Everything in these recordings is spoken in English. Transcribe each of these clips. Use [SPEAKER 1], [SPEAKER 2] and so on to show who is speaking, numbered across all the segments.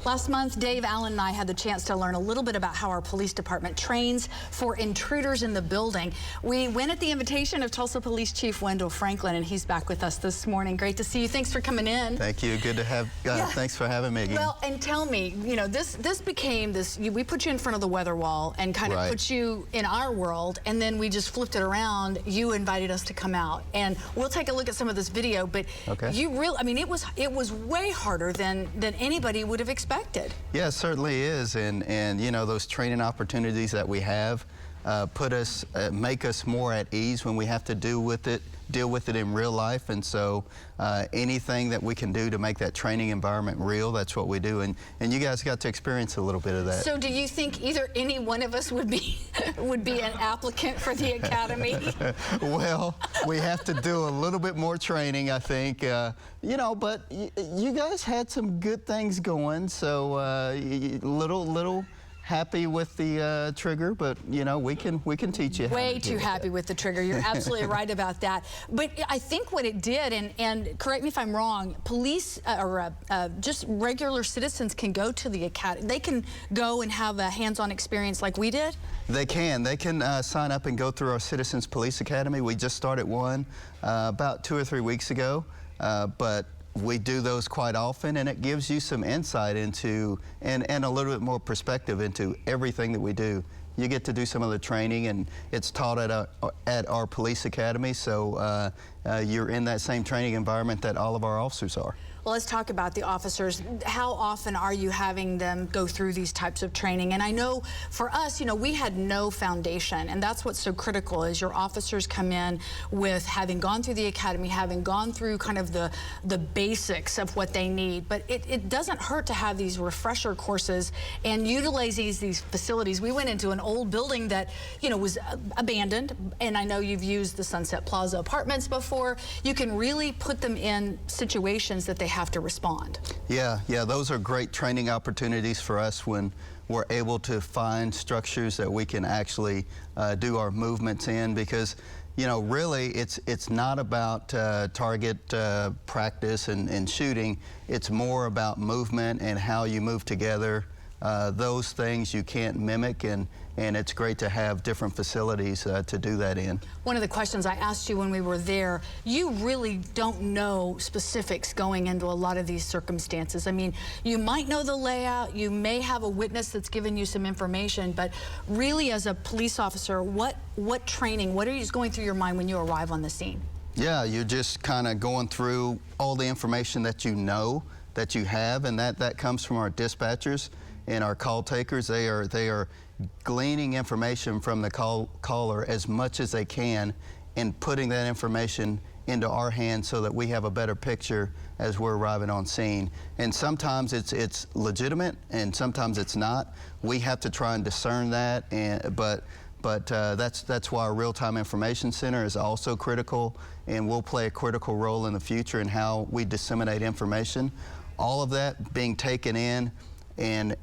[SPEAKER 1] Last month, Dave, Allen, and I had the chance to learn a little bit about how our police department trains for intruders in the building. We went at the invitation of Tulsa Police Chief Wendell Franklin, and he's back with us this morning. Great to see you. Thanks for coming in.
[SPEAKER 2] Thank you. Good to have. Thanks for having me again.
[SPEAKER 1] Well, and tell me, you know, this became this. We put you in front of the weather wall and kind of put you in our world, and then we just flipped it around. You invited us to come out, and we'll take a look at some of this video. But you really, I mean, it was way harder than anybody would have expected.
[SPEAKER 2] Yeah, it certainly is, and you know, those training opportunities that we have make us more at ease when we have to deal with it in real life. And so anything that we can do to make that training environment real, that's what we do. And you guys got to experience a little bit of that.
[SPEAKER 1] So do you think either any one of us would be an applicant for the academy?
[SPEAKER 2] Well, we have to do a little bit more training, I think. You know, but you guys had some good things going, so little happy with the trigger, but you know, we can teach you.
[SPEAKER 1] Way too happy with the trigger. You're absolutely right about that. But I think what it did, and correct me if I'm wrong, police or just regular citizens can go to the academy. They can go and have a hands-on experience like we did.
[SPEAKER 2] They can sign up and go through our Citizens Police Academy. We just started one about 2 or 3 weeks ago, but we do those quite often, and it gives you some insight into and a little bit more perspective into everything that we do. You get to do some of the training, and it's taught at our police academy, so you're in that same training environment that all of our officers are.
[SPEAKER 1] Well, let's talk about the officers. How often are you having them go through these types of training? And I know for us, you know, we had no foundation, and that's what's so critical is your officers come in with having gone through the academy, having gone through kind of the basics of what they need. But it doesn't hurt to have these refresher courses and utilize these facilities. We went into an old building that, you know, was abandoned, and I know you've used the Sunset Plaza apartments before. You can really put them in situations that they have to respond.
[SPEAKER 2] Yeah, those are great training opportunities for us when we're able to find structures that we can actually do our movements in, because you know, really it's not about target practice and shooting. It's more about movement and how you move together. Those things you can't mimic, and it's great to have different facilities to do that in.
[SPEAKER 1] One of the questions I asked you when we were there, you really don't know specifics going into a lot of these circumstances. I mean, you might know the layout, you may have a witness that's given you some information, but really as a police officer, what training, what is going through your mind when you arrive on the scene?
[SPEAKER 2] Yeah, you're just kind of going through all the information that you know, that you have, and that comes from our dispatchers and our call takers. They are gleaning information from the caller as much as they can and putting that information into our hands so that we have a better picture as we're arriving on scene. And sometimes it's legitimate, and sometimes it's not. We have to try and discern that, but that's why our real-time information center is also critical, and will play a critical role in the future in how we disseminate information. All of that being taken in and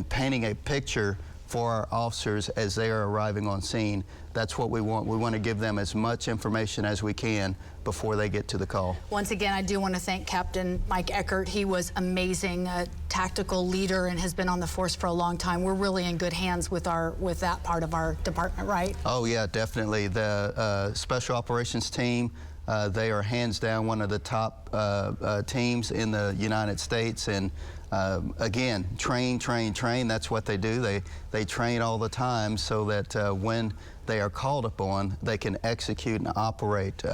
[SPEAKER 2] painting a picture for our officers as they are arriving on scene. That's what we want. We want to give them as much information as we can before they get to the call.
[SPEAKER 1] Once again, I do want to thank Captain Mike Eckert. He was amazing, a tactical leader, and has been on the force for a long time. We're really in good hands with that part of our department, right? Oh
[SPEAKER 2] yeah, definitely. The Special Operations team, they are hands down one of the top teams in the United States, and again, train. That's what they do. They train all the time so that when they are called upon, they can execute and operate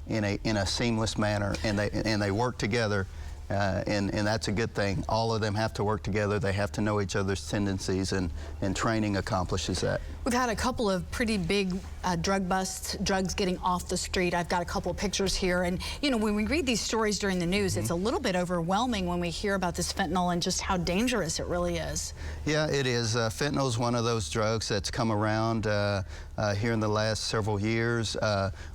[SPEAKER 2] in a seamless manner, and they work together. And that's a good thing. All of them have to work together. They have to know each other's tendencies, and training accomplishes that.
[SPEAKER 1] We've had a couple of pretty big drug busts, drugs getting off the street. I've got a couple of pictures here, and you know, when we read these stories during the news, it's a little bit overwhelming when we hear about this fentanyl and just how dangerous it really is.
[SPEAKER 2] Yeah, it is. Fentanyl is one of those drugs that's come around here in the last several years.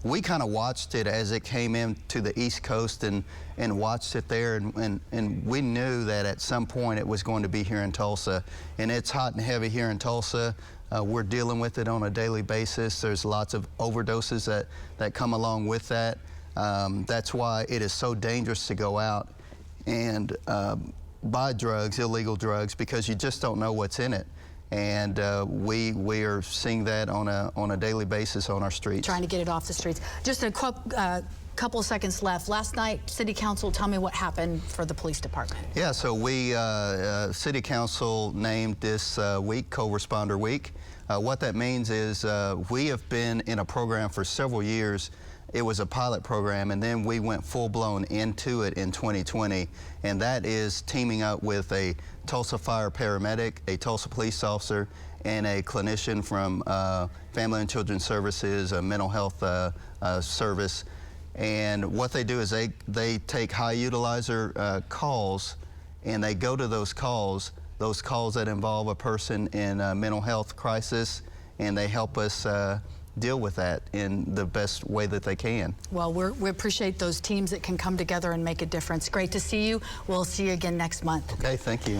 [SPEAKER 2] We kind of watched it as it came in to the East Coast and watched it there, and we knew that at some point it was going to be here in Tulsa, and it's hot and heavy here in Tulsa. We're dealing with it on a daily basis. There's lots of overdoses that come along with that. That's why it is so dangerous to go out and buy drugs, illegal drugs, because you just don't know what's in it. And we are seeing that on a daily basis on our streets.
[SPEAKER 1] Trying to get it off the streets. Just a couple seconds left. Last night, City Council, tell me what happened for the police department.
[SPEAKER 2] Yeah, so we, City Council named this week Co-Responder Week. What that means is we have been in a program for several years. It was a pilot program, and then we went full-blown into it in 2020, and that is teaming up with a Tulsa fire paramedic, a Tulsa police officer, and a clinician from Family and Children's Services, a mental health service. And what they do is they take high utilizer calls, and they go to those calls that involve a person in a mental health crisis, and they help us deal with that in the best way that they can.
[SPEAKER 1] Well, we appreciate those teams that can come together and make a difference. Great to see you. We'll see you again next month.
[SPEAKER 2] Okay, thank you.